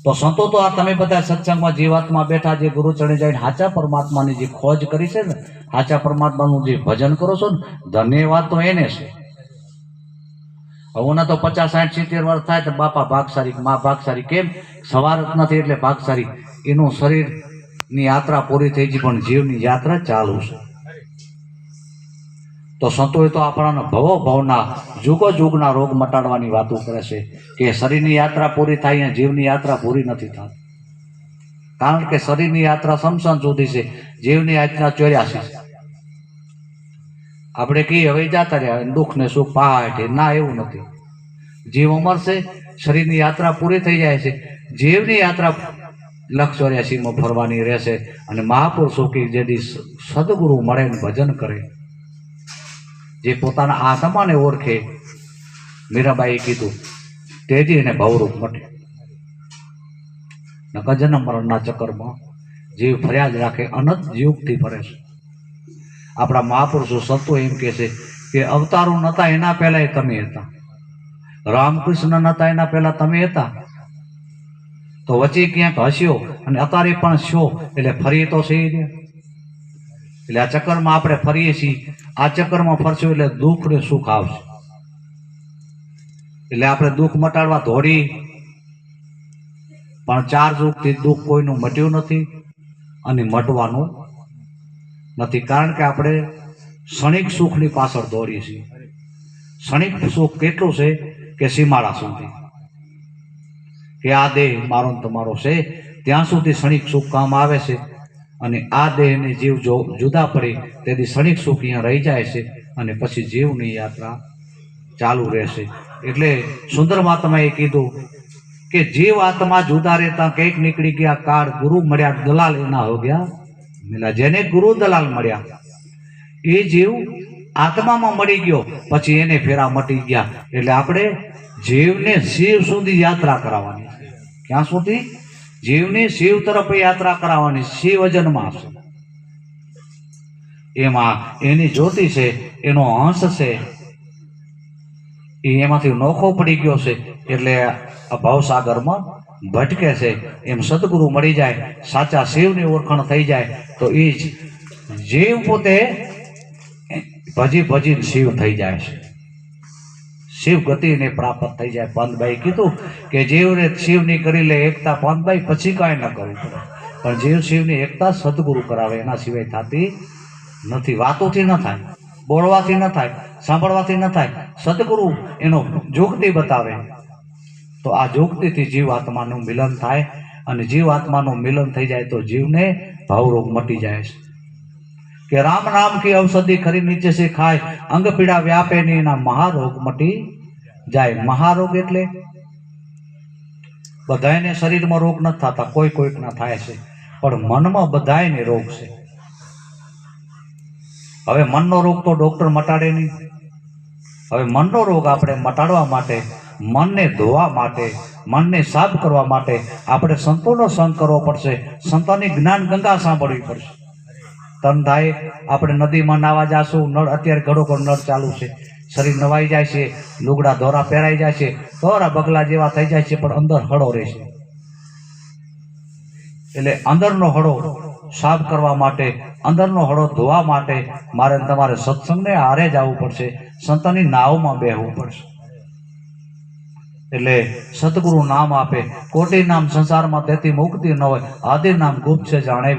તો સંતો તો આ તમે બધા સત્સંગમાં જીવાત્મા બેઠા જે ગુરુ ચડી જઈને સાચા પરમાત્માની જે ખોજ કરી છે ને, સાચા પરમાત્માનું જે ભજન કરો છો ને, ધન્યવાદ તો એને છે. હું તો 50, 60, 70 વર્ષ થાય તો બાપા ભાગસારી, મા ભાગસારી. કેમ? સવાર જ નથી એટલે ભાગસારી. એનું શરીરની યાત્રા પૂરી થઈ ગઈ પણ જીવની યાત્રા ચાલુ છે. તો સંતોએ તો આપણા ભવના જુગો જુગના રોગ મટાડવાની વાતો કરે છે કે શરીરની યાત્રા પૂરી થાય અને જીવની યાત્રા પૂરી નથી થતી. કારણ કે શરીરની યાત્રા સમસન સુધી છે, જીવની યાત્રા 84 છે. આપણે કહીએ હવે જાતા રહ્યા દુઃખ ને સુખ પાહે, ના એવું નથી. જીવ અમર છે, શરીરની યાત્રા પૂરી થઈ જાય છે, જીવની યાત્રા 184 ફરવાની રહેશે. અને મહાપુરુષો કે જેથી સદગુરુ મળે ને ભજન કરે, જે પોતાના આત્માને ઓળખે, મીરાબાઈએ કીધું તેથી એને ભવરૂપ મટે. નકર જન્મ મરણના ચક્કરમાં જીવ ફર્યા જ રાખે, અનંત જીવથી ફરે છે. આપણા મહાપુરુષો સંતો એમ કહે છે કે અવતારો નહોતા એના પહેલા તમે હતા, રામકૃષ્ણ નહોતા એના પહેલા તમે હતા, તો વચ્ચે ક્યાંક હસ્યો અને અત્યારે પણ છો, એટલે ફરી તો છે. એટલે આ ચક્કરમાં આપણે ફરીએ છીએ, આ ચક્કરમાં ફરશું એટલે દુઃખ ને સુખ આવશે. એટલે આપણે દુઃખ મટાડવા દોડી, પણ 4 યુગથી દુઃખ કોઈનું મટ્યું નથી અને મટવાનું નથી. કારણ કે આપણે ક્ષણિક સુખની પાછળ દોડીએ છીએ. ક્ષણિક સુખ કેટલું છે કે સીમાડા સુધી, કે આ દેહ મારો તમારો છે ત્યાં સુધી ક્ષણિક સુખ કામ આવે છે. અને આ દેહને જીવ જો જુદા પડે તેથી ક્ષણિક સુખ અહીંયા રહી જાય છે અને પછી જીવની યાત્રા ચાલુ રહેશે. એટલે સુંદર મહાત્માએ કીધું કે જીવ આત્મા જુદા રહેતા કંઈક નીકળી ગયા કાળ, ગુરુ મળ્યા દલાલ એના હો ગયા મિલા. જેને ગુરુ દલાલ મળ્યા એ જીવ આત્મામાં મળી ગયો, પછી એને ફેરા મટી ગયા. એટલે આપણે જીવને શિવ સુધી યાત્રા કરાવવાની. ક્યાં સુધી? જીવની શિવ તરફ યાત્રા કરાવવાની. શિવ અજન્મા છે, એમાં એની જ્યોતિ છે, એનો અંશ છે, એમાંથી નોખો પડી ગયો છે. એટલે ભવસાગરમાં ભટકે છે. એમ સદગુરુ મળી જાય, સાચા શિવની ઓળખાણ થઈ જાય તો એ જ જીવ પોતે ભજી ભજીને શિવ થઈ જાય છે, શિવ ગતિને પ્રાપ્ત થઈ જાય. પંતભાઈ કીધું કે જીવને શિવની કરી લે એકતા, પંતભાઈ પછી કાંઈ ન કરવું પડે, પણ જીવ શિવની એકતા સદગુરુ કરાવે, એના સિવાય થતી નથી. વાતોથી ન થાય, બોલવાથી ન થાય, સાંભળવાથી ન થાય. સદગુરુ એનો જોગતી બતાવે તો આ જોગતીથી જીવ આત્માનું મિલન થાય. અને જીવ આત્માનું મિલન થઈ જાય તો જીવને ભાવરોગ મટી જાય છે. કે રામ નામ કી ઔષધિ ખરી નીચે से ખાય, અંગ પીડા વ્યાપે ની એના મહારોગ મટી જાય. મહારોગ એટલે બધાને શરીરમાં રોગ નથી થતા, કોઈ કોઈકના થાય છે, પણ મનમાં બધાને રોગ છે. હવે મનનો રોગ તો ડોક્ટર મટાડે નહીં. હવે મનનો રોગ આપણે મટાડવા માટે, મનને ધોવા માટે, મનને સાફ કરવા માટે આપણે સંતોનો સંગ કરવો પડશે. સંતોની જ્ઞાન ગંગા સાંભળવી પડશે. તન થાય આપણે નદીમાં નાવા જાશું, નળ અત્યારે ઘડો નળ ચાલુ છે, શરીર નવાઈ જાય છે, લુગડા ધોરા પહેરાઈ જાય છે, ધોરા બગલા જેવા થઈ જાય છે, પણ અંદર હળો રહેશે. એટલે અંદરનો હળો સાફ કરવા માટે, અંદરનો હળો ધોવા માટે મારે તમારે સત્સંગને હારે જવું પડશે, સંતની નાવમાં બેહવું પડશે. એટલે સદગુરુ નામ આપે, કોટી નામ સંસારમાં તેથી મુક્તિ ન હોય, આદિ નામ ગુપ્ત છે જાણે